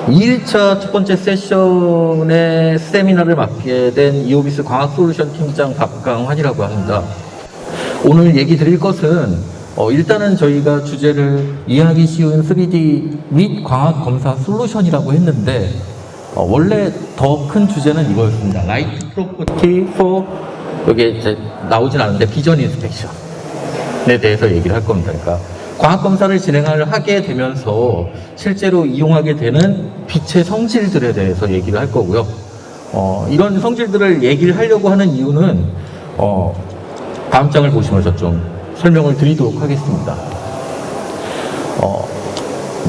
2일차 첫 번째 세션의 세미나를 맡게 된 이오비스 광학솔루션 팀장 박강환이라고 합니다. 오늘 얘기 드릴 것은 일단은 저희가 주제를 이해하기 쉬운 3D 및 광학검사 솔루션이라고 했는데 원래 더 큰 주제는 이거였습니다. 라이트 프로퍼티 for 여기에 이제 나오진 않은데 비전 인스펙션에 대해서 얘기를 할 겁니다. 그러니까 광학검사를 진행을 하게 되면서 실제로 이용하게 되는 빛의 성질들에 대해서 얘기를 할 거고요. 이런 성질들을 얘기를 하려고 하는 이유는 다음 장을 보시면서 좀 설명을 드리도록 하겠습니다.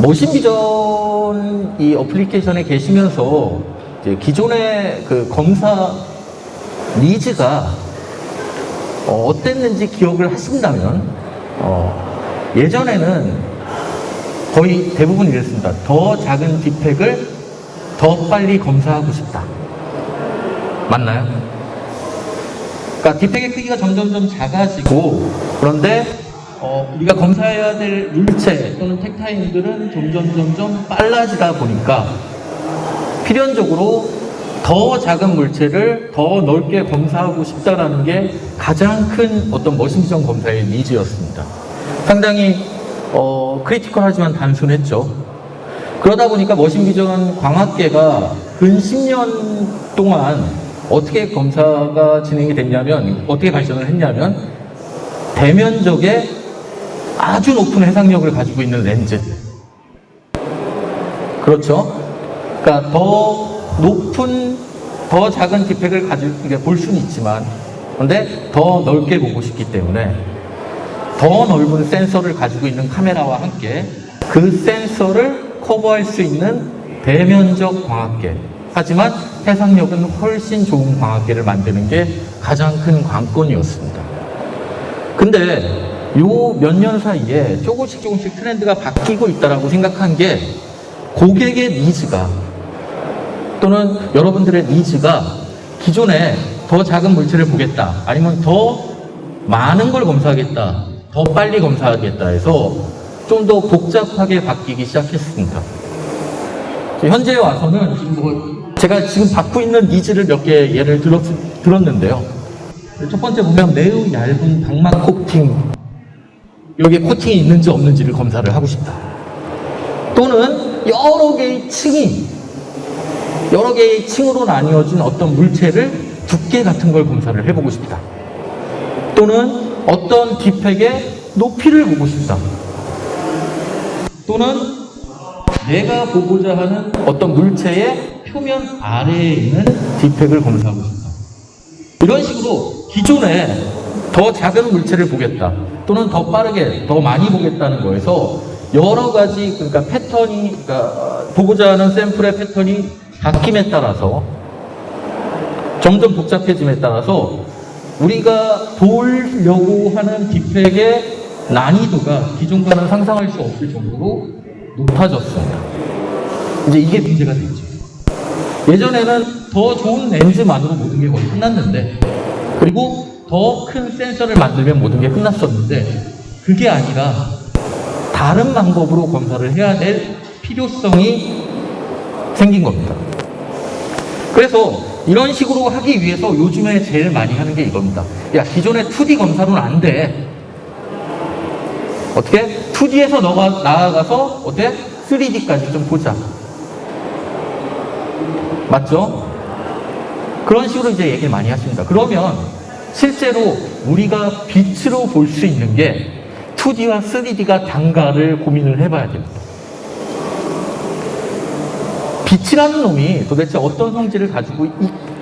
머신비전 이 어플리케이션에 계시면서 이제 기존의 그 검사 니즈가 어땠는지 기억을 하신다면 예전에는 거의 대부분 이랬습니다. 더 작은 디펙을 더 빨리 검사하고 싶다. 맞나요? 그러니까 디펙의 크기가 점점점 작아지고 그런데 우리가 검사해야 될 물체 또는 택타임들은 점점 빨라지다 보니까 필연적으로 더 작은 물체를 더 넓게 검사하고 싶다라는 게 가장 큰 어떤 머신비전 검사의 니즈였습니다. 상당히 크리티컬하지만 단순했죠. 그러다 보니까 머신비전 광학계가 근 10년 동안 어떻게 검사가 진행이 됐냐면 어떻게 발전을 했냐면 대면적의 아주 높은 해상력을 가지고 있는 렌즈들, 그렇죠? 그러니까 더 높은 더 작은 디펙을 볼 수는 있지만 그런데 더 넓게 보고 싶기 때문에 더 넓은 센서를 가지고 있는 카메라와 함께 그 센서를 커버할 수 있는 대면적 광학계, 하지만 해상력은 훨씬 좋은 광학계를 만드는 게 가장 큰 관건이었습니다. 근데 요 몇 년 사이에 조금씩 트렌드가 바뀌고 있다라고 생각한 게 고객의 니즈가 또는 여러분들의 니즈가 기존에 더 작은 물체를 보겠다, 아니면 더 많은 걸 검사하겠다, 더 빨리 검사하겠다 해서 좀 더 복잡하게 바뀌기 시작했습니다. 현재에 와서는 제가 지금 받고 있는 니즈를 몇 개 예를 들었는데요. 첫 번째 보면 매우 얇은 방막 코팅, 여기에 코팅이 있는지 없는지를 검사를 하고 싶다. 또는 여러 개의 층으로 나뉘어진 어떤 물체를 두께 같은 걸 검사를 해보고 싶다. 또는 어떤 디펙의 높이를 보고 싶다. 또는 내가 보고자 하는 어떤 물체의 표면 아래에 있는 디펙을 검사하고 싶다. 이런 식으로 기존에 더 작은 물체를 보겠다, 또는 더 빠르게, 더 많이 보겠다는 거에서 여러 가지, 그러니까 패턴이, 그러니까 보고자 하는 샘플의 패턴이 바뀜에 따라서 점점 복잡해짐에 따라서 우리가 보려고 하는 디펙의 난이도가 기존과는 상상할 수 없을 정도로 높아졌습니다. 이제 이게 문제가 되죠. 예전에는 더 좋은 렌즈만으로 모든 게 거의 끝났는데, 그리고 더 큰 센서를 만들면 모든 게 끝났었는데, 그게 아니라 다른 방법으로 검사를 해야 될 필요성이 생긴 겁니다. 그래서 이런 식으로 하기 위해서 요즘에 제일 많이 하는 게 이겁니다. 야, 기존의 2D 검사로는 안 돼. 어떻게? 2D에서 너가 나아가서 어때? 3D까지 좀 보자. 맞죠? 그런 식으로 이제 얘기를 많이 하십니다. 그러면 실제로 우리가 빛으로 볼 수 있는 게 2D와 3D가 단가를 고민을 해봐야 됩니다. 빛이라는 놈이 도대체 어떤 성질을 가지고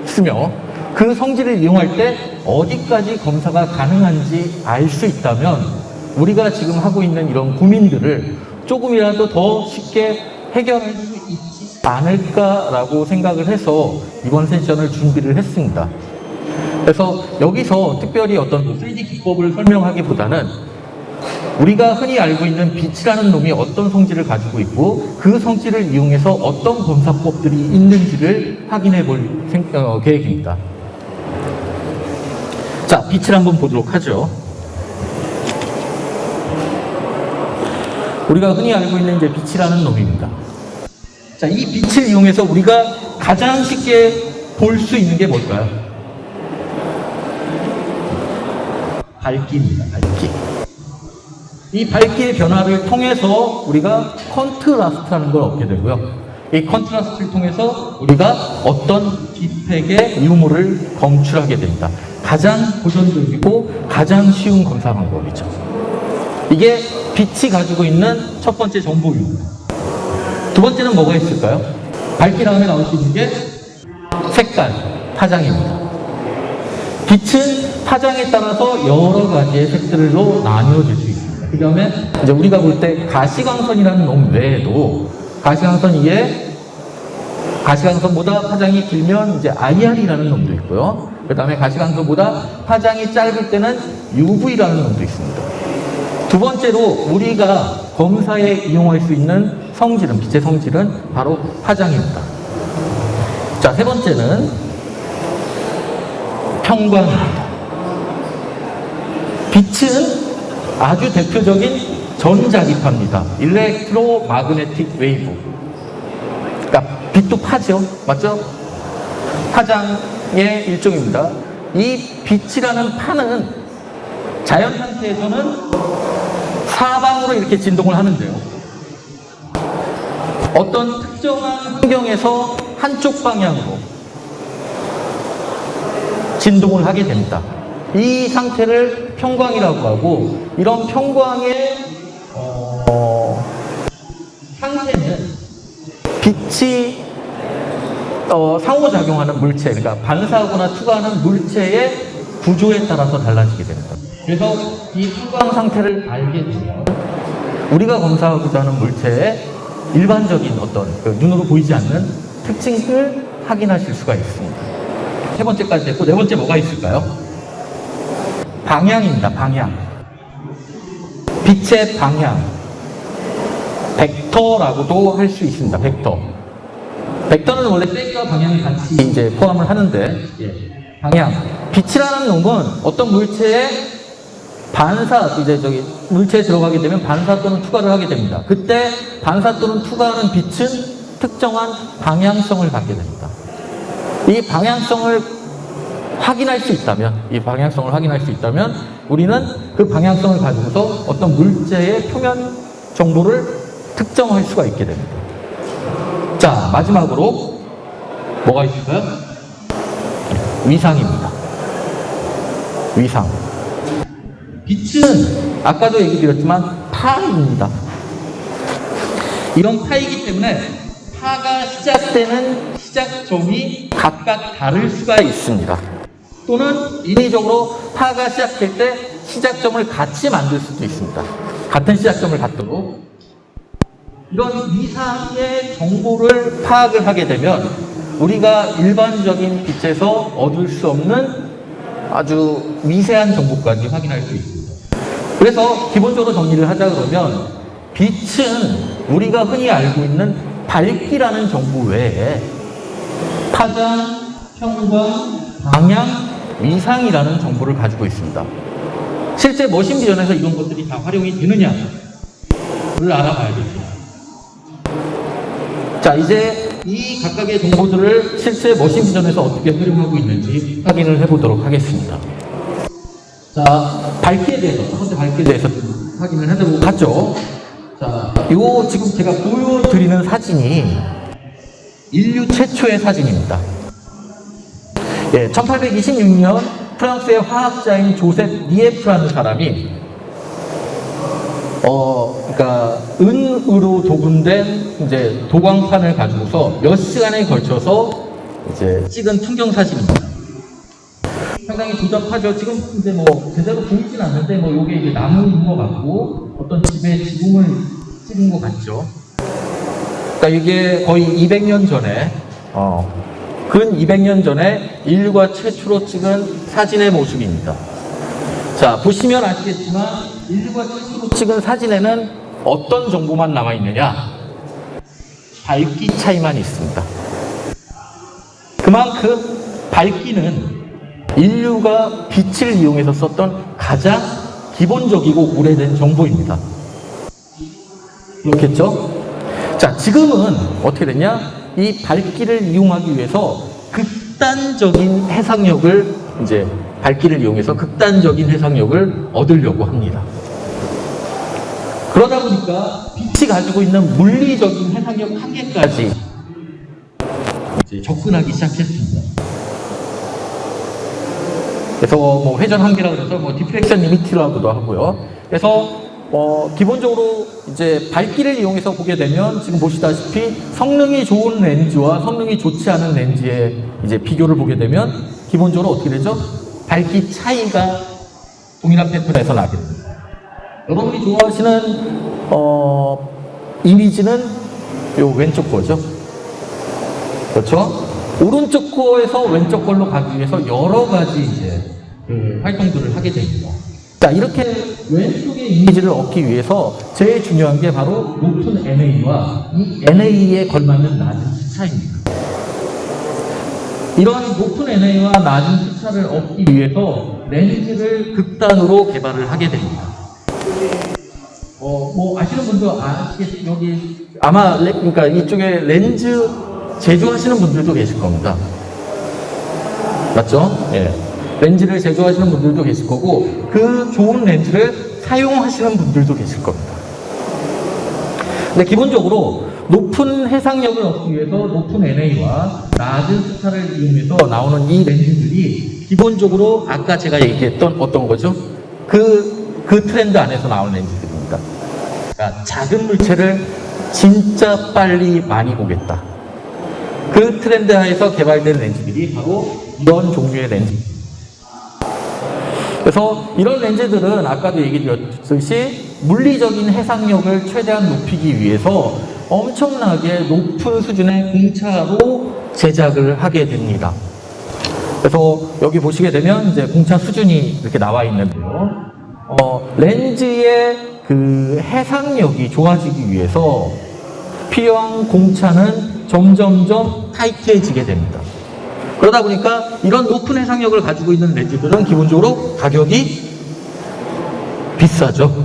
있으며 그 성질을 이용할 때 어디까지 검사가 가능한지 알 수 있다면 우리가 지금 하고 있는 이런 고민들을 조금이라도 더 쉽게 해결할 수 있지 않을까라고 생각을 해서 이번 세션을 준비를 했습니다. 그래서 여기서 특별히 어떤 3D 기법을 설명하기보다는 우리가 흔히 알고 있는 빛이라는 놈이 어떤 성질을 가지고 있고 그 성질을 이용해서 어떤 검사법들이 있는지를 확인해 볼 계획입니다. 자, 빛을 한번 보도록 하죠. 우리가 흔히 알고 있는 이제 빛이라는 놈입니다. 자, 이 빛을 이용해서 우리가 가장 쉽게 볼 수 있는 게 뭘까요? 밝기입니다. 밝기. 이 밝기의 변화를 통해서 우리가 컨트라스트라는 걸 얻게 되고요. 이 컨트라스트를 통해서 우리가 어떤 딥팩의 유무를 검출하게 됩니다. 가장 고전적이고 가장 쉬운 검사 방법이죠. 이게 빛이 가지고 있는 첫 번째 정보입니다. 두 번째는 뭐가 있을까요? 밝기 다음에 나올 수 있는 게 색깔, 파장입니다. 빛은 파장에 따라서 여러 가지의 색들로 나뉘어질 수 있습니다. 그 다음에 이제 우리가 볼 때 가시광선이라는 놈 외에도 가시광선보다 파장이 길면 이제 IR이라는 놈도 있고요. 그 다음에 가시광선보다 파장이 짧을 때는 UV라는 놈도 있습니다. 두 번째로 우리가 검사에 이용할 수 있는 성질은, 빛의 성질은 바로 파장입니다. 자, 세 번째는 평광입니다. 빛은 아주 대표적인 전자기파입니다. 일렉트로마그네틱 웨이브. 그러니까 빛도 파죠. 맞죠? 파장의 일종입니다. 이 빛이라는 파는 자연 상태에서는 사방으로 이렇게 진동을 하는데요. 어떤 특정한 환경에서 한쪽 방향으로 진동을 하게 됩니다. 이 상태를 평광이라고 하고, 이런 평광의 상태는 빛이 상호작용하는 물체, 그러니까 반사하거나 투과하는 물체의 구조에 따라서 달라지게 됩니다. 그래서 이 평광 상태를 알게 되면 우리가 검사하고자 하는 물체의 일반적인 어떤 눈으로 보이지 않는 특징을 확인하실 수가 있습니다. 세 번째까지 됐고, 네 번째 뭐가 있을까요? 방향입니다. 방향. 빛의 방향. 벡터라고도 할 수 있습니다. 벡터. 벡터는 원래 색과 방향이 같이 이제 포함을 하는데, 방향. 빛이라는 놈은 어떤 물체의 물체에 들어가게 되면 반사 또는 투과를 하게 됩니다. 그때 반사 또는 투과하는 빛은 특정한 방향성을 갖게 됩니다. 이 방향성을 확인할 수 있다면 우리는 그 방향성을 가지고서 어떤 물체의 표면 정보를 특정할 수가 있게 됩니다. 자, 마지막으로 뭐가 있을까요? 위상입니다. 위상. 빛은 아까도 얘기 드렸지만 파입니다. 이런 파이기 때문에 파가 시작되는 시작점이 각각 다를 수가 있습니다. 또는 인위적으로 파가 시작될 때 시작점을 같이 만들 수도 있습니다. 같은 시작점을 갖도록. 이런 위상의 정보를 파악을 하게 되면 우리가 일반적인 빛에서 얻을 수 없는 아주 미세한 정보까지 확인할 수 있습니다. 그래서 기본적으로 정리를 하자 그러면 빛은 우리가 흔히 알고 있는 밝기라는 정보 외에 파장, 평광, 방향, 위상이라는 정보를 가지고 있습니다. 실제 머신 비전에서 이런 것들이 다 활용이 되느냐를 알아봐야겠죠. 자, 이제 이 각각의 정보들을 실제 머신 비전에서 어떻게 활용하고 있는지 확인을 해보도록 하겠습니다. 자, 밝기에 대해서, 첫 번째 밝기에 대해서 확인을 해보도록 하죠. 자, 요 지금 제가 보여드리는 사진이 인류 최초의 사진입니다. 1826년 프랑스의 화학자인 조셉 니에프라는 사람이 그러니까 은으로 도금된 이제 도광판을 가지고서 몇 시간에 걸쳐서 이제 찍은 풍경 사진입니다. 상당히 조잡하죠. 지금 이제 뭐 제대로 보이진 않는데 뭐 요게 이제 나무인 것 같고 어떤 집의 지붕을 찍은 것 같죠. 그러니까 이게 거의 200년 전에 근 200년 전에 인류가 최초로 찍은 사진의 모습입니다. 자, 보시면 아시겠지만 인류가 최초로 찍은 사진에는 어떤 정보만 남아있느냐? 밝기 차이만 있습니다. 그만큼 밝기는 인류가 빛을 이용해서 썼던 가장 기본적이고 오래된 정보입니다. 그렇겠죠? 자, 지금은 어떻게 됐냐? 이 밝기를 이용하기 위해서 극단적인 해상력을 이제 밝기를 이용해서 극단적인 해상력을 얻으려고 합니다. 그러다 보니까 빛이 가지고 있는 물리적인 해상력 한계까지 이제 접근하기 시작했습니다. 그래서 뭐 회전 한계라고 해서 뭐 디프렉션 리미트라고도 하고요. 그래서 기본적으로 이제 밝기를 이용해서 보게 되면 지금 보시다시피 성능이 좋은 렌즈와 성능이 좋지 않은 렌즈의 이제 비교를 보게 되면 기본적으로 어떻게 되죠? 밝기 차이가 동일한 패턴에서 나게 됩니다. 여러분이 좋아하시는 이미지는 요 왼쪽 거죠. 그렇죠? 오른쪽 코에서 왼쪽 걸로 가기 위해서 여러 가지 이제 활동들을 하게 됩니다. 자, 이렇게 왼쪽의 이미지를 얻기 위해서 제일 중요한 게 바로 높은 NA와 이 NA에 걸맞는 낮은 시차입니다. 이런 높은 NA와 낮은 시차를 얻기 위해서 렌즈를 극단으로 개발을 하게 됩니다. 뭐 아시는 분도 아시겠, 여기 아마 그러니까 이쪽에 렌즈 제조하시는 분들도 계실 겁니다. 맞죠? 예. 렌즈를 제조하시는 분들도 계실 거고 그 좋은 렌즈를 사용하시는 분들도 계실 겁니다. 근데 기본적으로 높은 해상력을 얻기 위해서 높은 NA와 낮은 시차를 이용해서 나오는 이 렌즈들이 기본적으로 아까 제가 얘기했던 어떤 거죠? 그 트렌드 안에서 나오는 렌즈들입니다. 그러니까 작은 물체를 진짜 빨리 많이 보겠다. 그 트렌드 하에서 개발된 렌즈들이 바로 이런 종류의 렌즈입니다. 그래서 이런 렌즈들은 아까도 얘기 드렸듯이 물리적인 해상력을 최대한 높이기 위해서 엄청나게 높은 수준의 공차로 제작을 하게 됩니다. 그래서 여기 보시게 되면 이제 공차 수준이 이렇게 나와 있는데요. 렌즈의 그 해상력이 좋아지기 위해서 필요한 공차는 점점점 타이트해지게 됩니다. 그러다 보니까 이런 높은 해상력을 가지고 있는 렌즈들은 기본적으로 가격이 비싸죠.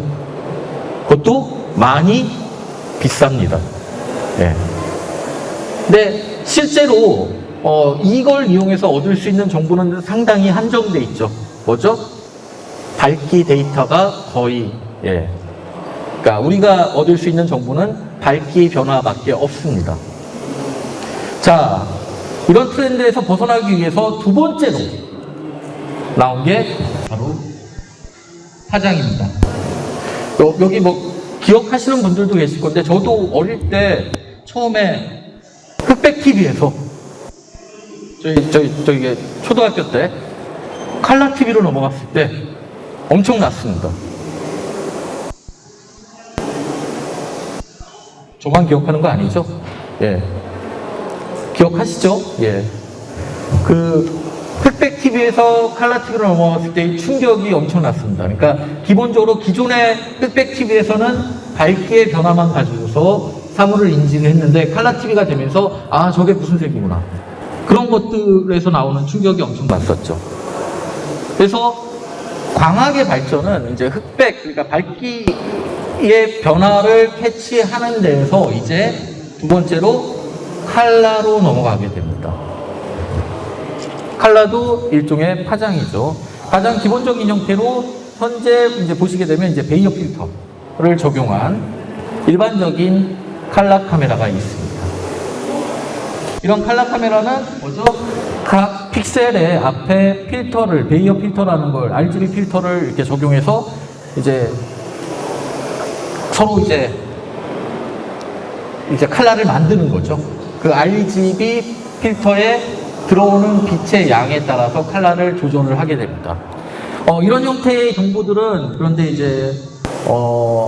그것도 많이 비쌉니다. 네. 근데 실제로 이걸 이용해서 얻을 수 있는 정보는 상당히 한정돼 있죠. 뭐죠? 밝기 데이터가 거의 그러니까 우리가 얻을 수 있는 정보는 밝기 변화밖에 없습니다. 자, 이런 트렌드에서 벗어나기 위해서 두 번째로 나온 게 바로 파장입니다. 여기 뭐 기억하시는 분들도 계실 건데 저도 어릴 때 처음에 흑백 TV에서 저기 초등학교 때 칼라 TV로 넘어갔을 때 엄청났습니다. 저만 기억하는 거 아니죠? 예. 기억하시죠? 예. 그 흑백 TV에서 칼라 TV로 넘어갔을 때의 충격이 엄청났습니다. 그러니까 기본적으로 기존의 흑백 TV에서는 밝기의 변화만 가지고서 사물을 인지를 했는데 칼라 TV가 되면서 아, 저게 무슨 색이구나. 그런 것들에서 나오는 충격이 엄청 났었죠. 그래서 광학의 발전은 이제 흑백, 그러니까 밝기의 변화를 캐치하는 데에서 이제 두 번째로 칼라로 넘어가게 됩니다. 칼라도 일종의 파장이죠. 가장 기본적인 형태로 현재 이제 보시게 되면 이제 베이어 필터를 적용한 일반적인 칼라 카메라가 있습니다. 이런 칼라 카메라는 뭐죠? 각 픽셀의 앞에 필터를, 베이어 필터라는 걸, RGB 필터를 이렇게 적용해서 이제 서로 이제 칼라를 만드는 거죠. 그 RGB 필터에 들어오는 빛의 양에 따라서 칼라를 조절을 하게 됩니다. 이런 형태의 정보들은 그런데 이제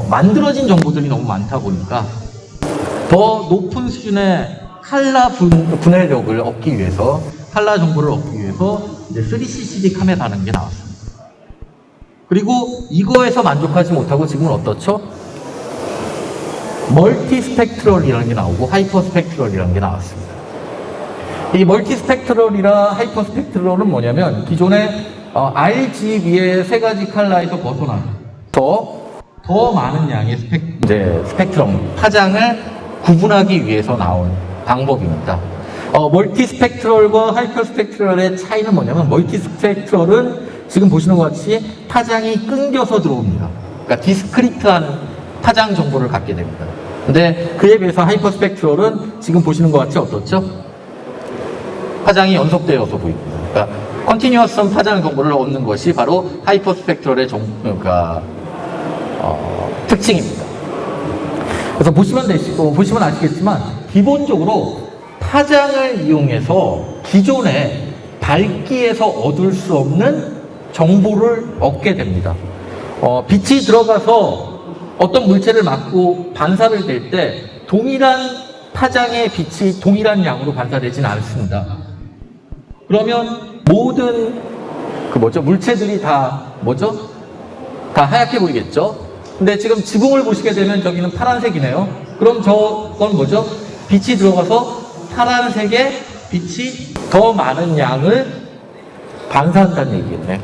만들어진 정보들이 너무 많다 보니까 더 높은 수준의 칼라 분해력을 얻기 위해서, 칼라 정보를 얻기 위해서 이제 3CCD 카메라라는 게 나왔습니다. 그리고 이거에서 만족하지 못하고 지금은 어떻죠? 멀티 스펙트럴이라는 게 나오고 하이퍼 스펙트럴이라는 게 나왔습니다. 이 멀티 스펙트럴이라 하이퍼 스펙트럴은 뭐냐면 기존의 RGB의 세 가지 컬러에서 벗어나서 더 많은 양의 스펙트럼, 파장을 구분하기 위해서 나온 방법입니다. 멀티스펙트럴과 하이퍼스펙트럴의 차이는 뭐냐면, 멀티스펙트럴은 지금 보시는 것 같이 파장이 끊겨서 들어옵니다. 그러니까 디스크리트한 파장 정보를 갖게 됩니다. 근데 그에 비해서 하이퍼스펙트럴은 지금 보시는 것 같이 어떻죠? 파장이 연속되어서 보입니다. 그러니까 컨티뉴어스 파장 정보를 얻는 것이 바로 하이퍼스펙트럴의 특징입니다. 그래서 보시면 아시겠지만, 기본적으로 파장을 이용해서 기존의 밝기에서 얻을 수 없는 정보를 얻게 됩니다. 빛이 들어가서 어떤 물체를 맞고 반사를 될 때 동일한 파장의 빛이 동일한 양으로 반사되지는 않습니다. 그러면 모든 물체들이 다 하얗게 보이겠죠? 근데 지금 지붕을 보시게 되면 저기는 파란색이네요. 그럼 저건 뭐죠? 빛이 들어가서 파란색의 빛이 더 많은 양을 반사한다는 얘기겠네.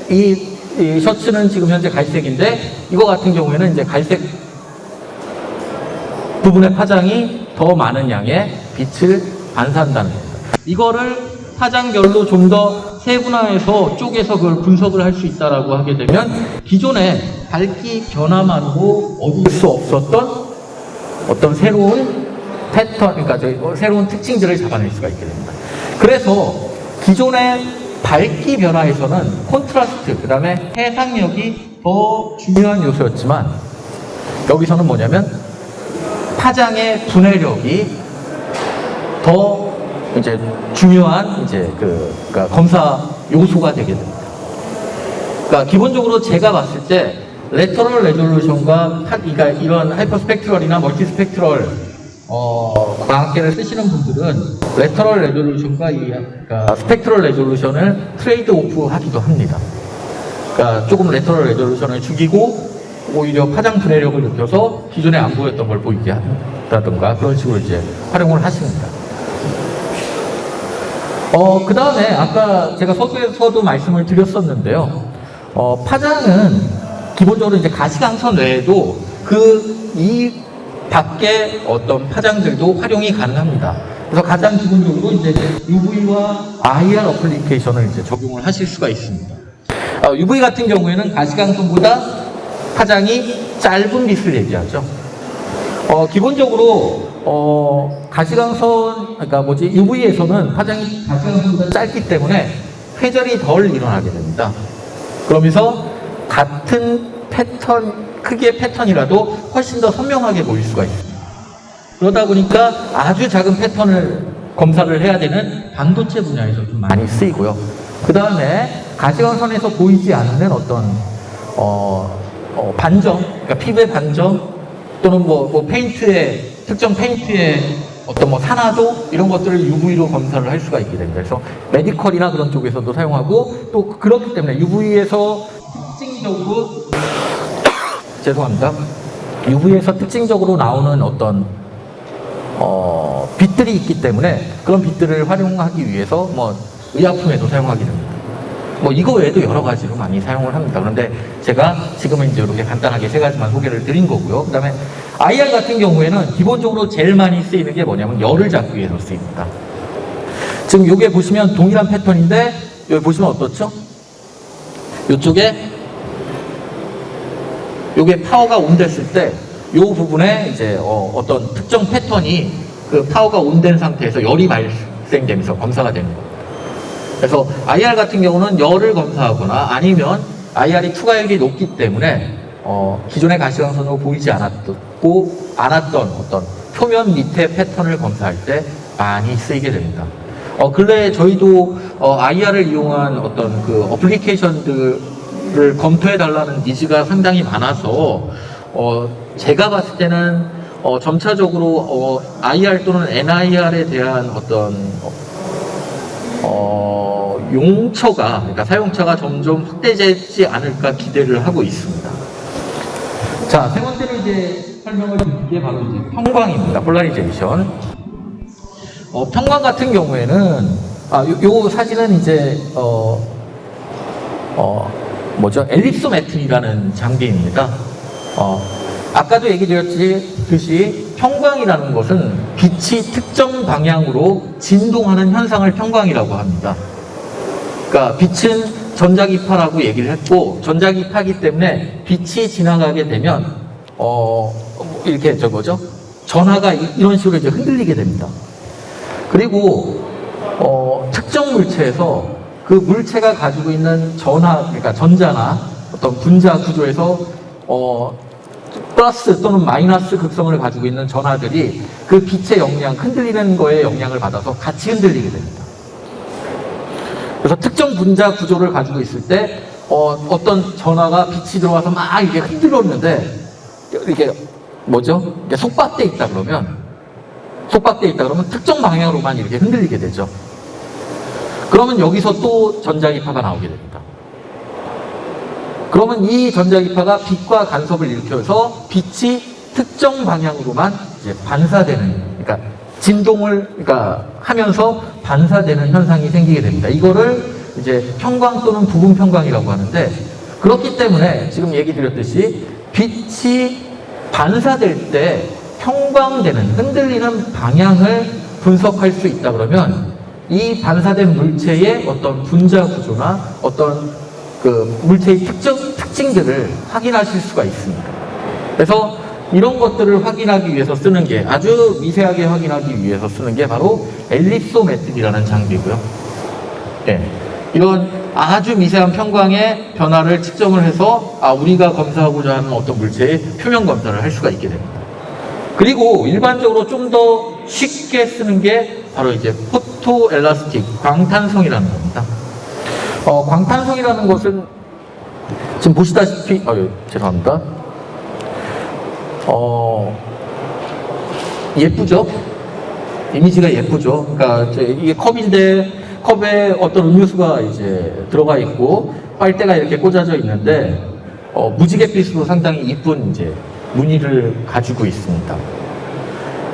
이 셔츠는 지금 현재 갈색인데, 이거 같은 경우에는 이제 갈색 부분의 파장이 더 많은 양의 빛을 반사한다는 겁니다. 이거를 파장별로 좀 더 세분화해서 쪼개서 그걸 분석을 할 수 있다라고 하게 되면, 기존의 밝기 변화만으로 얻을 수 없었던 어떤 새로운 패턴, 그러니까 새로운 특징들을 잡아낼 수가 있게 됩니다. 그래서 기존의 밝기 변화에서는 콘트라스트, 그 다음에 해상력이 더 중요한 요소였지만, 여기서는 뭐냐면 파장의 분해력이 더 이제 중요한 그러니까 검사 요소가 되게 됩니다. 그러니까 기본적으로 제가 봤을 때 레터럴 레졸루션과 그러니까 이런 하이퍼스펙트럴이나 멀티스펙트럴 광학계를 쓰시는 분들은 레터럴 레졸루션과 그러니까 스펙트럴 레졸루션을 트레이드 오프 하기도 합니다. 그러니까 조금 레터럴 레졸루션을 죽이고 오히려 파장 분해력을 느껴서 기존에 안 보였던 걸 보이게 한다든가 그런 식으로 이제 활용을 하십니다. 그 다음에 아까 제가 서두에서도 말씀을 드렸었는데요. 파장은 기본적으로 이제 가시광선 외에도 이 밖에 어떤 파장들도 활용이 가능합니다. 그래서 가장 기본적으로 이제 UV와 IR 어플리케이션을 이제 적용을 하실 수가 있습니다. UV 같은 경우에는 가시광선보다 파장이 짧은 빛을 얘기하죠. 기본적으로 UV에서는 파장이 가시광선보다 짧기 때문에 회절이 덜 일어나게 됩니다. 그러면서 같은 크기의 패턴이라도 훨씬 더 선명하게 보일 수가 있습니다. 그러다 보니까 아주 작은 패턴을 검사를 해야 되는 반도체 분야에서 좀 많이 쓰이고요. 그 다음에 가시광선에서 보이지 않는 어떤 반점, 그러니까 피부의 반점 또는 특정 페인트의 어떤 산화도 이런 것들을 UV로 검사를 할 수가 있게 됩니다. 그래서 메디컬이나 그런 쪽에서도 사용하고, 또 그렇기 때문에 UV에서 특징적으로 나오는 어떤 빛들이 있기 때문에 그런 빛들을 활용하기 위해서 의약품에도 사용하게 됩니다. 이거 외에도 여러 가지로 많이 사용을 합니다. 그런데 제가 지금은 이제 이렇게 간단하게 세 가지만 소개를 드린 거고요. 그 다음에 IR 같은 경우에는 기본적으로 제일 많이 쓰이는 게 뭐냐면 열을 잡기 위해서 쓰입니다. 지금 요게 보시면 동일한 패턴인데, 여기 보시면 어떻죠? 요게 파워가 온 됐을 때, 요 부분에 이제 어떤 특정 패턴이 그 파워가 온 된 상태에서 열이 발생되면서 검사가 되는 겁니다. 그래서 IR 같은 경우는 열을 검사하거나 아니면 IR이 투과력이 높기 때문에 기존의 가시광선으로 보이지 않았던 어떤 표면 밑에 패턴을 검사할 때 많이 쓰이게 됩니다. 근래에 저희도 IR을 이용한 어떤 그 어플리케이션들을 검토해 달라는 니즈가 상당히 많아서 제가 봤을 때는 점차적으로 IR 또는 NIR에 대한 어떤 그러니까 사용처가 점점 확대되지 않을까 기대를 하고 있습니다. 자, 세 번째로 이제 설명을 드릴 게 바로 이제 평광입니다. 폴라리제이션. 평광 같은 경우에는 요 사진은 이제 엘립소메트리라는 장비입니다. 아까도 얘기 드렸듯이 평광이라는 것은 빛이 특정 방향으로 진동하는 현상을 평광이라고 합니다. 그러니까 빛은 전자기파라고 얘기를 했고, 전자기파이기 때문에 빛이 지나가게 되면 이렇게 전하가 이런 식으로 이제 흔들리게 됩니다. 그리고 특정 물체에서 그 물체가 가지고 있는 전하, 그러니까 전자나 어떤 분자 구조에서 플러스 또는 마이너스 극성을 가지고 있는 전하들이 그 빛의 영향, 흔들리는 거에 영향을 받아서 같이 흔들리게 됩니다. 그래서 특정 분자 구조를 가지고 있을 때 어떤 전하가 빛이 들어와서 막 이렇게 흔들었는데 이렇게 이렇게 속박돼 있다 그러면 특정 방향으로만 이렇게 흔들리게 되죠. 그러면 여기서 또 전자기파가 나오게 됩니다. 그러면 이 전자기파가 빛과 간섭을 일으켜서 빛이 특정 방향으로만 이제 반사되는, 그러니까 진동을 하면서 반사되는 현상이 생기게 됩니다. 이거를 이제 평광 또는 부분 평광이라고 하는데, 그렇기 때문에 지금 얘기 드렸듯이 빛이 반사될 때 평광되는, 흔들리는 방향을 분석할 수 있다 그러면 이 반사된 물체의 어떤 분자 구조나 어떤 그 물체의 특징들을 확인하실 수가 있습니다. 그래서 이런 것들을 확인하기 위해서 쓰는 게, 아주 미세하게 확인하기 위해서 쓰는 게 바로 엘립소메트리라는 장비고요. 네. 이런 아주 미세한 평광의 변화를 측정을 해서 우리가 검사하고자 하는 어떤 물체의 표면 검사를 할 수가 있게 됩니다. 그리고 일반적으로 좀 더 쉽게 쓰는 게 바로 이제 포토엘라스틱, 광탄성이라는 겁니다. 광탄성이라는 것은 지금 보시다시피, 죄송합니다. 예쁘죠? 이미지가 예쁘죠? 그러니까 이게 컵인데 컵에 어떤 음료수가 이제 들어가 있고 빨대가 이렇게 꽂아져 있는데 무지갯빛으로 상당히 이쁜 이제 무늬를 가지고 있습니다.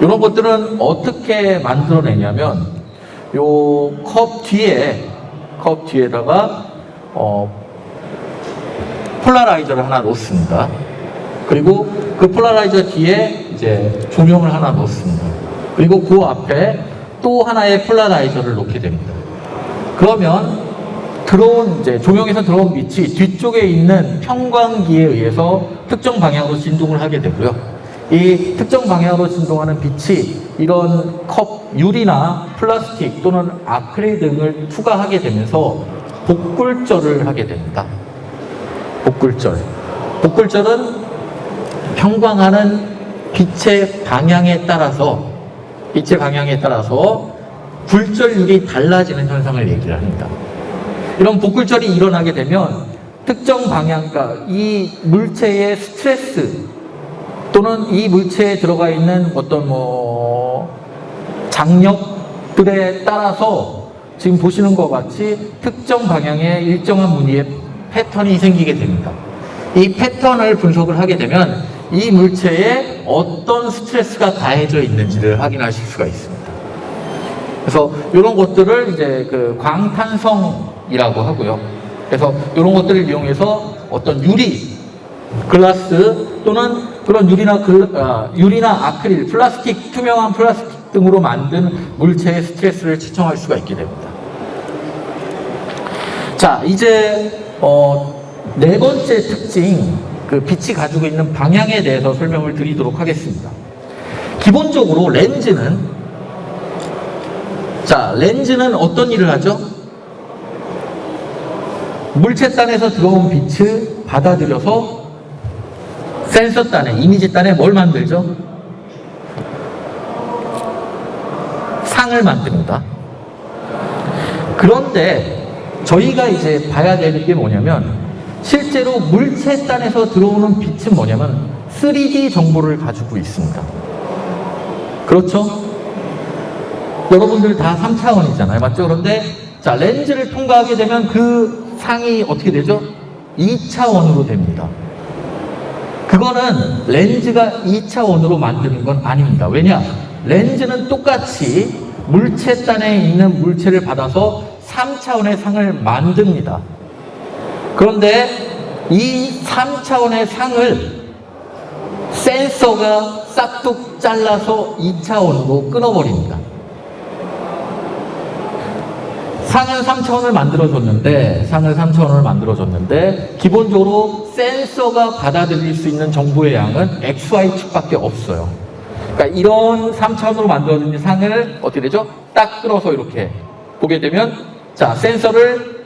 이런 것들은 어떻게 만들어내냐면 요 컵 뒤에다가 폴라라이저를 하나 놓습니다. 그리고 그 폴라라이저 뒤에 이제 조명을 하나 놓습니다. 그리고 그 앞에 또 하나의 폴라라이저를 놓게 됩니다. 그러면 이제 조명에서 들어온 빛이 뒤쪽에 있는 평광기에 의해서 특정 방향으로 진동을 하게 되고요. 이 특정 방향으로 진동하는 빛이 이런 컵, 유리나 플라스틱 또는 아크릴 등을 투과하게 되면서 복굴절을 하게 됩니다. 복굴절은 평광하는 빛의 방향에 따라서 굴절율이 달라지는 현상을 얘기를 합니다. 이런 복굴절이 일어나게 되면 특정 방향, 그러니까 이 물체의 스트레스 또는 이 물체에 들어가 있는 어떤 장력들에 따라서 지금 보시는 것 같이 특정 방향의 일정한 무늬의 패턴이 생기게 됩니다. 이 패턴을 분석을 하게 되면 이 물체에 어떤 스트레스가 가해져 있는지를 확인하실 수가 있습니다. 그래서 이런 것들을 이제 그 광탄성이라고 하고요. 그래서 이런 것들을 이용해서 어떤 유리, 글라스 또는 그런 유리나 아크릴, 플라스틱, 투명한 플라스틱 등으로 만든 물체의 스트레스를 측정할 수가 있게 됩니다. 자, 이제 네 번째 특징, 그 빛이 가지고 있는 방향에 대해서 설명을 드리도록 하겠습니다. 기본적으로 렌즈는 어떤 일을 하죠? 물체단에서 들어온 빛을 받아들여서 센서단에, 이미지단에 뭘 만들죠? 상을 만듭니다. 그런데 저희가 이제 봐야 되는 게 뭐냐면, 실제로 물체단에서 들어오는 빛은 뭐냐면 3D 정보를 가지고 있습니다. 그렇죠? 여러분들 다 3차원이잖아요. 맞죠? 그런데 자, 렌즈를 통과하게 되면 그 상이 어떻게 되죠? 2차원으로 됩니다. 그거는 렌즈가 2차원으로 만드는 건 아닙니다. 왜냐? 렌즈는 똑같이 물체단에 있는 물체를 받아서 3차원의 상을 만듭니다. 그런데 이 3차원의 상을 센서가 싹둑 잘라서 2차원으로 끊어버립니다. 상을 3차원을 만들어줬는데 기본적으로 센서가 받아들일 수 있는 정보의 양은 XY축밖에 없어요. 그러니까 이런 3차원으로 만들어진 상을 어떻게 되죠? 딱 끌어서 이렇게 보게 되면, 자, 센서를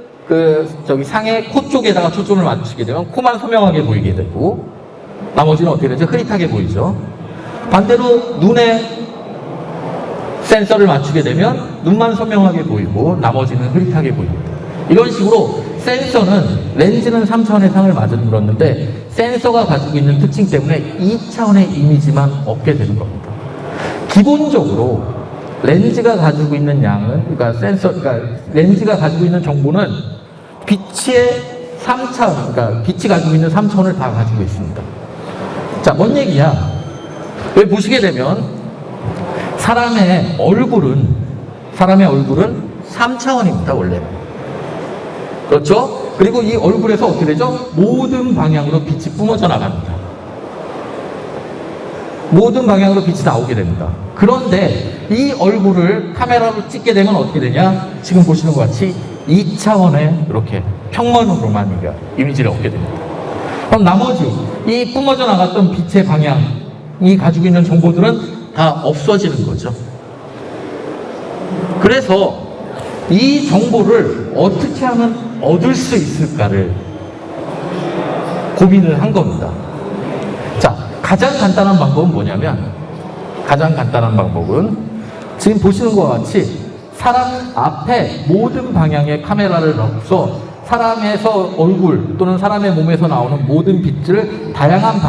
상의 코 쪽에다가 초점을 맞추게 되면 코만 선명하게 보이게 되고, 나머지는 어떻게 되죠? 흐릿하게 보이죠. 반대로 눈에 센서를 맞추게 되면 눈만 선명하게 보이고 나머지는 흐릿하게 보입니다. 이런 식으로 렌즈는 3차원의 상을 만들었는데 센서가 가지고 있는 특징 때문에 2차원의 이미지만 얻게 되는 겁니다. 기본적으로 렌즈가 가지고 있는 양은, 그러니까 렌즈가 가지고 있는 정보는 빛의 3차원, 그러니까 빛이 가지고 있는 3차원을 다 가지고 있습니다. 자, 뭔 얘기야? 왜 보시게 되면 사람의 얼굴은 3차원입니다, 원래. 그렇죠? 그리고 이 얼굴에서 어떻게 되죠? 모든 방향으로 빛이 뿜어져 나갑니다. 모든 방향으로 빛이 나오게 됩니다. 그런데 이 얼굴을 카메라로 찍게 되면 어떻게 되냐? 지금 보시는 것 같이 2차원의 이렇게 평면으로만 이미지를 얻게 됩니다. 그럼 나머지 이 뿜어져 나갔던 빛의 방향이 가지고 있는 정보들은 다 없어지는 거죠. 그래서 이 정보를 어떻게 하면 얻을 수 있을까를 고민을 한 겁니다. 자, 가장 간단한 방법은 뭐냐면, 지금 보시는 것과 같이 사람 앞에 모든 방향의 카메라를 넣어서 사람에서 얼굴 또는 사람의 몸에서 나오는 모든 빛을 다양한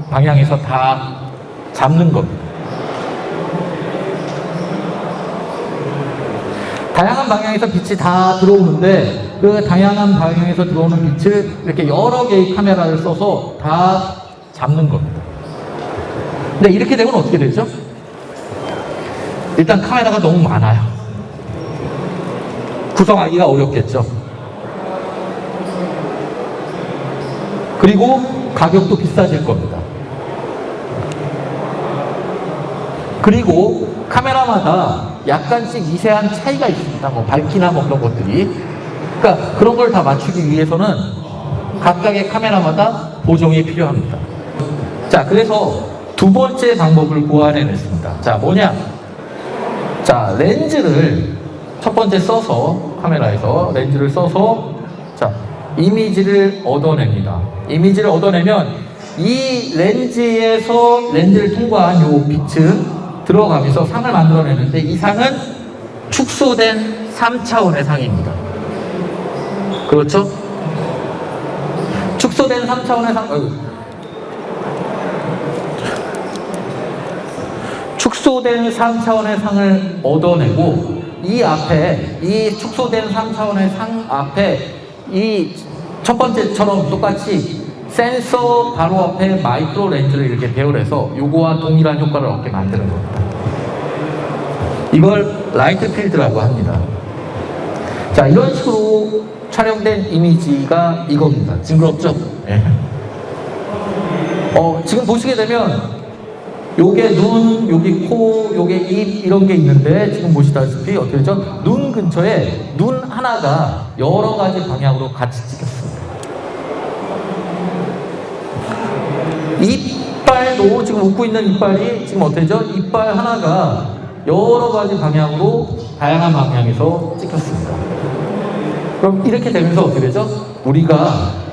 방향에서 다 잡는 겁니다. 다양한 방향에서 빛이 다 들어오는데 그 다양한 방향에서 들어오는 빛을 이렇게 여러 개의 카메라를 써서 다 잡는 겁니다. 근데 이렇게 되면 어떻게 되죠? 일단 카메라가 너무 많아요. 구성하기가 어렵겠죠. 그리고 가격도 비싸질 겁니다. 그리고 카메라마다 약간씩 미세한 차이가 있습니다. 뭐 밝기나 뭐 그런 것들이. 그러니까 그런 걸 다 맞추기 위해서는 각각의 카메라마다 보정이 필요합니다. 자, 그래서 두 번째 방법을 고안해냈습니다. 자, 뭐냐? 자, 렌즈를 첫 번째 써서, 카메라에서 렌즈를 써서, 자, 이미지를 얻어냅니다. 이미지를 얻어내면 이 렌즈를 통과한 요 빛은 들어가면서 상을 만들어내는데, 이 상은 축소된 3차원의 상입니다. 그렇죠? 축소된 3차원의 축소된 3차원의 상을 얻어내고, 이 축소된 3차원의 상 앞에 이 첫 번째처럼 똑같이 센서 바로 앞에 마이크로 렌즈를 이렇게 배열해서 요거와 동일한 효과를 얻게 만드는 겁니다. 이걸 라이트 필드라고 합니다. 자, 이런 식으로 촬영된 이미지가 이겁니다. 징그럽죠? 네. 지금 보시게 되면 요게 눈, 요게 코, 요게 입 이런 게 있는데, 지금 보시다시피 어떻게 되죠? 눈 근처에 눈 하나가 여러 가지 방향으로 같이 찍혔습니다. 이빨도 지금 웃고 있는 이빨이 지금 어떻게 되죠? 이빨 하나가 여러 가지 방향으로 다양한 방향에서 찍혔습니다. 그럼 이렇게 되면서 어떻게 되죠? 우리가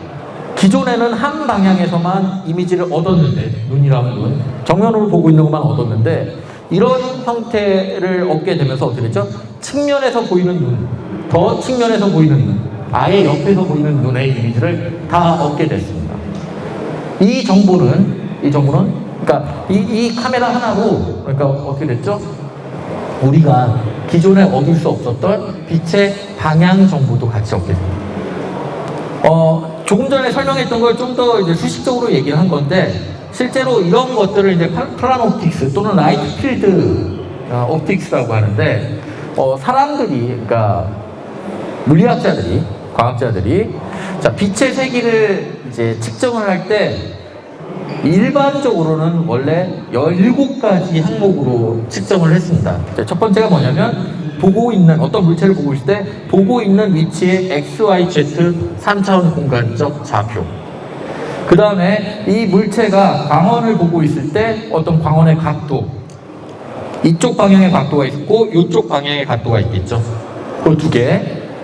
기존에는 한 방향에서만 이미지를 얻었는데, 눈이라면 눈, 정면으로 보고 있는 것만 얻었는데, 이런 형태를 얻게 되면서 어떻게 됐죠? 측면에서 보이는 눈, 더 측면에서 보이는 눈, 아예 옆에서 보이는 눈의 이미지를 다 얻게 됐습니다. 이 정보는 그러니까 이 카메라 하나로, 그러니까 어떻게 됐죠? 우리가 기존에 얻을 수 없었던 빛의 방향 정보도 같이 얻게 됩니다. 조금 전에 설명했던 걸 좀 더 이제 수식적으로 얘기를 한 건데, 실제로 이런 것들을 이제 플란 옵틱스 또는 라이트 필드 옵틱스라고 하는데, 사람들이, 그러니까 물리학자들이, 과학자들이, 자, 빛의 세기를 이제 측정을 할 때 일반적으로는 원래 17가지 항목으로 측정을 했습니다. 첫 번째가 뭐냐면 보고 있는 어떤 물체를 보고 있을 때 보고 있는 위치의 x, y, z 3차원 공간적 좌표. 그 다음에 이 물체가 광원을 보고 있을 때 어떤 광원의 각도, 이쪽 방향의 각도가 있고 이쪽 방향의 각도가 있겠죠. 그 두 개.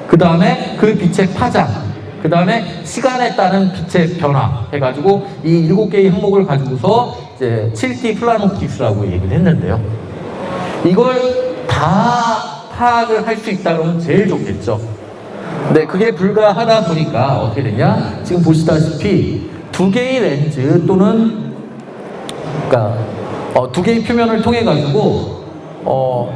그 다음에 그 빛의 파장, 그 다음에 시간에 따른 빛의 변화 해가지고 이 7개의 항목을 가지고서 이제 7D 플라노틱스라고 얘기를 했는데요. 이걸 다 파악을 할 수 있다 그러면 제일 좋겠죠. 근데 그게 불가하다 보니까 어떻게 되냐? 지금 보시다시피 두 개의 렌즈 또는 그러니까 두 개의 표면을 통해 가지고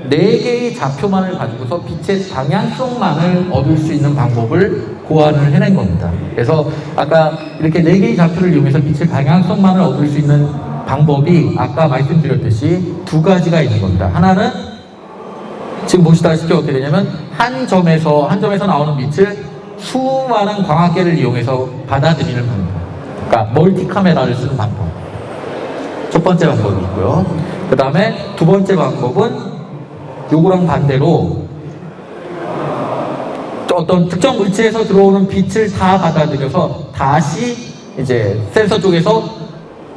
네 개의 좌표만을 가지고서 빛의 방향성만을 얻을 수 있는 방법을 고안을 해낸 겁니다. 그래서 아까 이렇게 네 개의 좌표를 이용해서 빛의 방향성만을 얻을 수 있는 방법이 아까 말씀드렸듯이 두 가지가 있는 겁니다. 하나는 지금 보시다시피 어떻게 되냐면 한 점에서 나오는 빛을 수많은 광학계를 이용해서 받아들이는 방법. 그러니까 멀티 카메라를 쓰는 방법. 첫 번째 방법이 있고요. 그 다음에 두 번째 방법은 요거랑 반대로 어떤 특정 물체에서 들어오는 빛을 다 받아들여서 다시 이제 센서 쪽에서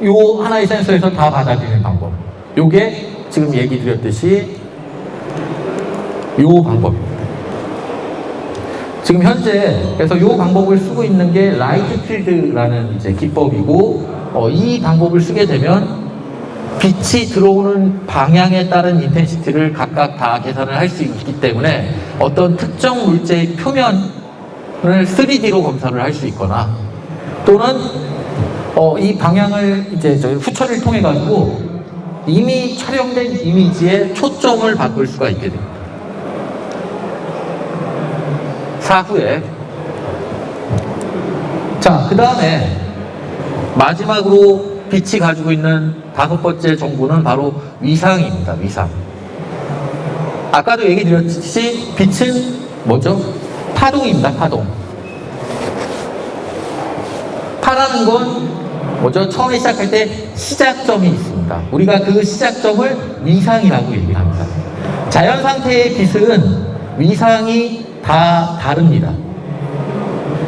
요 하나의 센서에서 다 받아들이는 방법. 요게 지금 얘기 드렸듯이 요 방법입니다. 지금 현재 그래서 요 방법을 쓰고 있는 게 라이트 필드라는 이제 기법이고 이 방법을 쓰게 되면 빛이 들어오는 방향에 따른 인텐시티를 각각 다 계산을 할 수 있기 때문에 어떤 특정 물체의 표면을 3D로 검사를 할 수 있거나 또는 이 방향을 이제 저희 후처리를 통해 가지고 이미 촬영된 이미지에 초점을 바꿀 수가 있게 됩니다. 사후에 자, 그 다음에 마지막으로 빛이 가지고 있는 5번째 정보는 바로 위상입니다. 위상. 아까도 얘기 드렸듯이 빛은 뭐죠? 파동입니다. 파동. 파라는 건 뭐죠? 처음에 시작할 때 시작점이 있습니다. 우리가 그 시작점을 위상이라고 얘기합니다. 자연 상태의 빛은 위상이 다 다릅니다.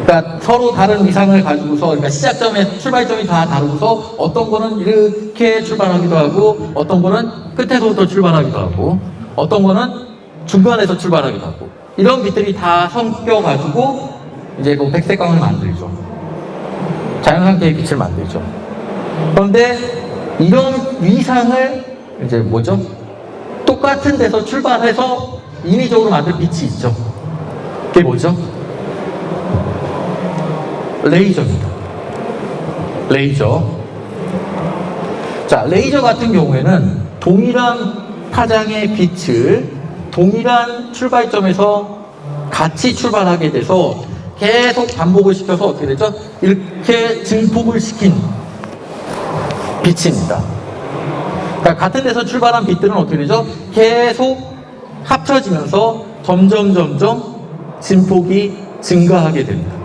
그러니까 서로 다른 위상을 가지고서 그러니까 시작점에 출발점이 다 다르고서 어떤 거는 이렇게 출발하기도 하고 어떤 거는 끝에서부터 출발하기도 하고 어떤 거는 중간에서 출발하기도 하고 이런 빛들이 다 섞여 가지고 이제 뭐 백색광을 만들죠. 자연 상태의 빛을 만들죠. 그런데 이런 위상을 이제 뭐죠? 똑같은 데서 출발해서 인위적으로 만든 빛이 있죠. 그게 뭐죠? 레이저입니다. 레이저. 자, 레이저 같은 경우에는 동일한 파장의 빛을 동일한 출발점에서 같이 출발하게 돼서 계속 반복을 시켜서 어떻게 되죠? 이렇게 증폭을 시킨 빛입니다. 그러니까 같은 데서 출발한 빛들은 어떻게 되죠? 계속 합쳐지면서 점점 진폭이 증가하게 됩니다.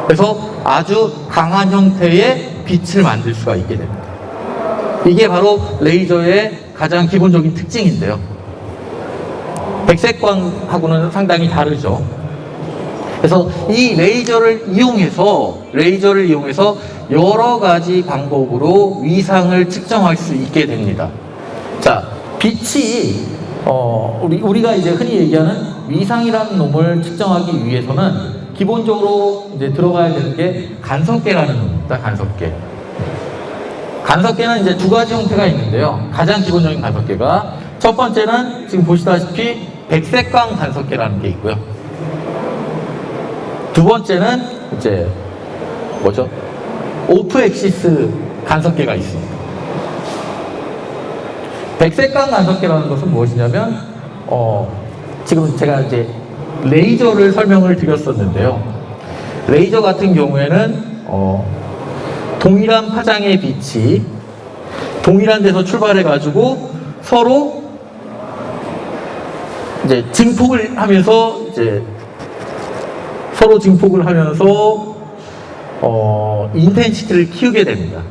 그래서 아주 강한 형태의 빛을 만들 수가 있게 됩니다. 이게 바로 레이저의 가장 기본적인 특징인데요. 백색광하고는 상당히 다르죠. 그래서 이 레이저를 이용해서 여러 가지 방법으로 위상을 측정할 수 있게 됩니다. 자, 빛이 우리가 이제 흔히 얘기하는 위상이라는 놈을 측정하기 위해서는 기본적으로 이제 들어가야 되는 게 간섭계라는 놈입니다. 간섭계. 간섭계는 이제 두 가지 형태가 있는데요. 가장 기본적인 간섭계가 첫 번째는 지금 보시다시피 백색광 간섭계라는 게 있고요. 두 번째는 이제 뭐죠? 오프 엑시스 간섭계가 있습니다. 백색광 간섭계라는 것은 무엇이냐면 지금 제가 이제 레이저를 설명을 드렸었는데요. 레이저 같은 경우에는 동일한 파장의 빛이 동일한 데서 출발해 가지고 서로 이제 증폭을 하면서 서로 증폭을 하면서 인텐시티를 키우게 됩니다.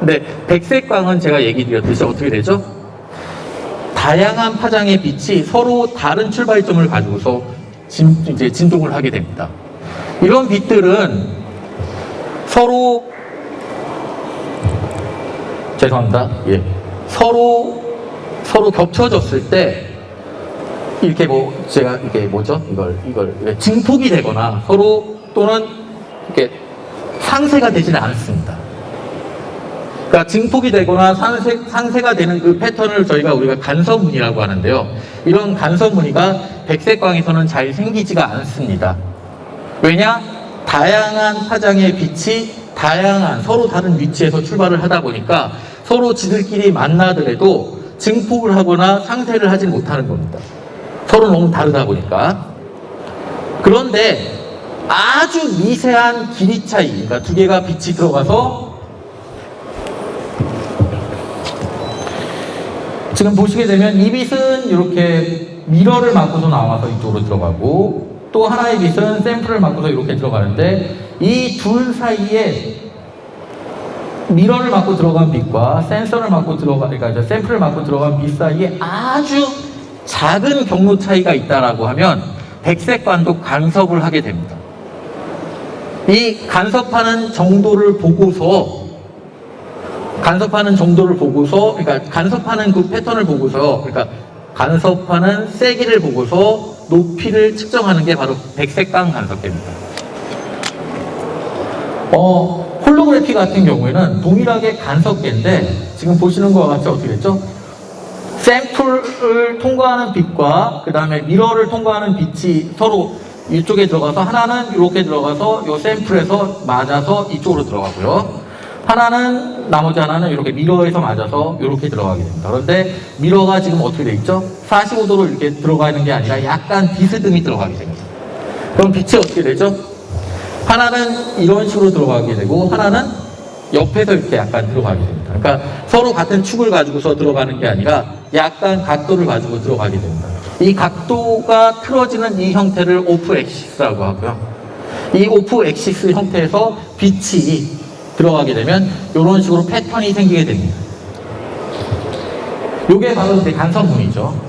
근데 백색광은 제가 얘기 드렸듯이 어떻게 되죠? 다양한 파장의 빛이 서로 다른 출발점을 가지고서 이제 진동을 하게 됩니다. 이런 빛들은 서로 죄송합니다. 예. 서로 겹쳐졌을 때 이렇게 제가 이게 뭐죠? 이걸 증폭이 되거나 서로 또는 이렇게 상쇄가 되지는 않습니다. 그러니까 증폭이 되거나 상쇄가 되는 그 패턴을 우리가 간섭무늬라고 하는데요. 이런 간섭무늬가 백색광에서는 잘 생기지가 않습니다. 왜냐? 다양한 파장의 빛이 다양한 서로 다른 위치에서 출발을 하다 보니까 서로 지들끼리 만나더라도 증폭을 하거나 상쇄를 하지 못하는 겁니다. 서로 너무 다르다 보니까. 그런데 아주 미세한 길이 차이, 그러니까 두 개가 빛이 들어가서 지금 보시게 되면 이 빛은 이렇게 미러를 맞고서 나와서 이쪽으로 들어가고 또 하나의 빛은 샘플을 맞고서 이렇게 들어가는데 이 둘 사이에 미러를 맞고 들어간 빛과 센서를 맞고 그러니까 이제 샘플을 맞고 들어간 빛 사이에 아주 작은 경로 차이가 있다라고 하면 백색광도 간섭을 하게 됩니다. 이 간섭하는 정도를 보고서 그러니까 간섭하는 그 패턴을 보고서, 그러니까 간섭하는 세기를 보고서 높이를 측정하는 게 바로 백색광 간섭계입니다. 홀로그래피 같은 경우에는 동일하게 간섭계인데 지금 보시는 것과 같이 어떻게 됐죠? 샘플을 통과하는 빛과 그 다음에 미러를 통과하는 빛이 서로 이쪽에 들어가서 하나는 이렇게 들어가서 이 샘플에서 맞아서 이쪽으로 들어가고요. 나머지 하나는 이렇게 미러에서 맞아서 이렇게 들어가게 됩니다. 그런데 미러가 지금 어떻게 돼 있죠? 45도로 이렇게 들어가는 게 아니라 약간 비스듬히 들어가게 됩니다. 그럼 빛이 어떻게 되죠? 하나는 이런 식으로 들어가게 되고 하나는 옆에서 이렇게 약간 들어가게 됩니다. 그러니까 서로 같은 축을 가지고서 들어가는 게 아니라 약간 각도를 가지고 들어가게 됩니다. 이 각도가 틀어지는 이 형태를 오프 엑시스라고 하고요. 이 오프 엑시스 형태에서 빛이 들어가게 되면 이런 식으로 패턴이 생기게 됩니다. 이게 바로 이제 간섭무늬죠.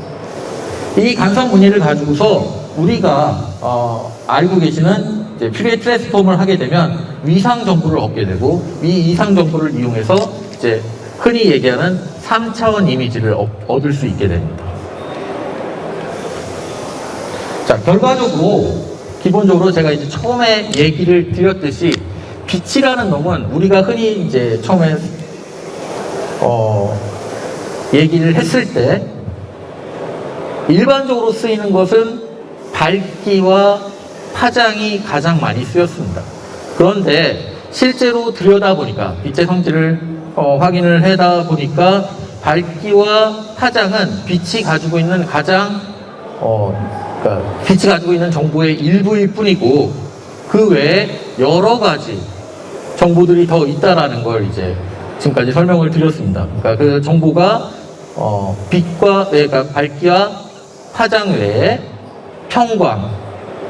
이 간섭무늬를 가지고서 우리가 알고 계시는 이제 퓨리에 트랜스폼을 하게 되면 위상 정보를 얻게 되고 이 위상 정보를 이용해서 이제 흔히 얘기하는 3차원 이미지를 얻을 수 있게 됩니다. 자, 결과적으로 기본적으로 제가 이제 처음에 얘기를 드렸듯이 빛이라는 놈은 우리가 흔히 이제 처음에 얘기를 했을 때 일반적으로 쓰이는 것은 밝기와 파장이 가장 많이 쓰였습니다. 그런데 실제로 들여다보니까 빛의 성질을 확인을 하다 보니까 밝기와 파장은 빛이 가지고 있는 빛이 가지고 있는 정보의 일부일 뿐이고 그 외에 여러 가지 정보들이 더 있다라는 걸 이제 지금까지 설명을 드렸습니다. 그러니까 그 정보가 그러니까 밝기와 파장 외에 평광,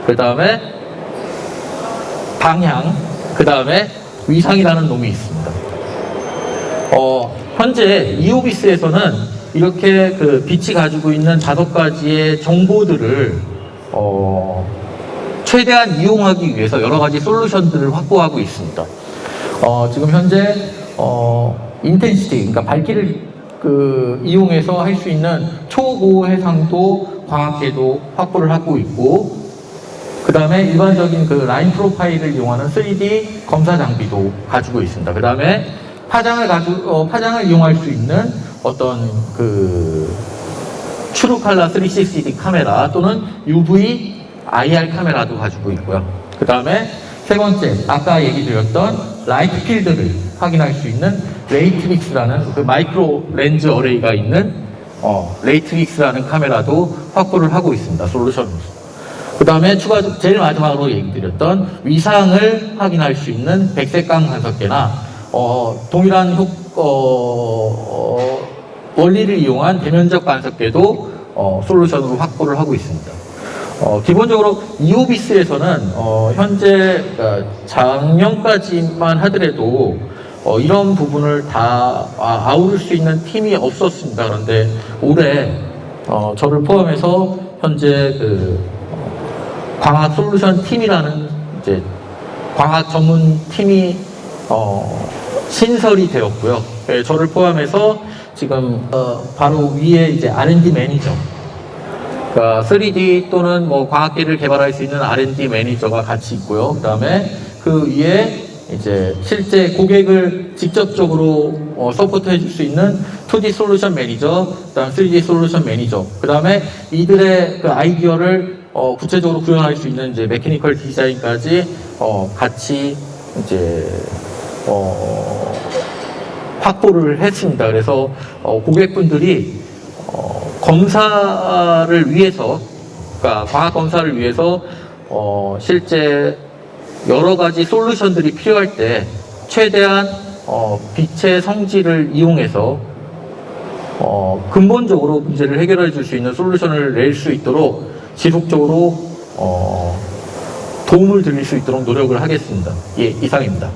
그 다음에 방향, 그 다음에 위상이라는 놈이 있습니다. 현재 이오비스에서는 이렇게 그 빛이 가지고 있는 5가지의 정보들을 최대한 이용하기 위해서 여러 가지 솔루션들을 확보하고 있습니다. 지금 현재 인텐시티, 그러니까 밝기를 이용해서 할 수 있는 초고해상도 광학계도 확보를 하고 있고, 그 다음에 일반적인 그 라인 프로파일을 이용하는 3D 검사 장비도 가지고 있습니다. 그 다음에 파장을 이용할 수 있는 어떤 트루칼라 360D 카메라 또는 UV IR 카메라도 가지고 있고요. 그 다음에 세 번째, 아까 얘기 드렸던 라이트 필드를 확인할 수 있는 레이트릭스라는 그 마이크로 렌즈 어레이가 있는 레이트릭스라는 카메라도 확보를 하고 있습니다. 솔루션으로서. 그 다음에 제일 마지막으로 얘기 드렸던 위상을 확인할 수 있는 백색광 간섭계나 동일한 원리를 이용한 대면적 간섭계도 솔루션으로 확보를 하고 있습니다. 기본적으로 이오비스에서는 현재 작년까지만 하더라도 이런 부분을 다 아우를 수 있는 팀이 없었습니다. 그런데 올해 저를 포함해서 현재 그 광학 솔루션 팀이라는 이제 광학 전문 팀이 신설이 되었고요. 네, 저를 포함해서 지금 바로 위에 이제 R&D 매니저, 그러니까 3D 또는 뭐 광학기를 개발할 수 있는 R&D 매니저가 같이 있고요. 그다음에 그 위에 이제 실제 고객을 직접적으로 서포트 해줄 수 있는 2D 솔루션 매니저, 그다음 3D 솔루션 매니저, 그다음에 이들의 그 아이디어를 구체적으로 구현할 수 있는 이제 메커니컬 디자인까지 같이 이제 확보를 했습니다. 그래서 고객분들이 검사를 위해서, 그러니까 광학 검사를 위해서 실제 여러 가지 솔루션들이 필요할 때 최대한 빛의 성질을 이용해서 근본적으로 문제를 해결해 줄 수 있는 솔루션을 낼 수 있도록 지속적으로 도움을 드릴 수 있도록 노력을 하겠습니다. 예, 이상입니다.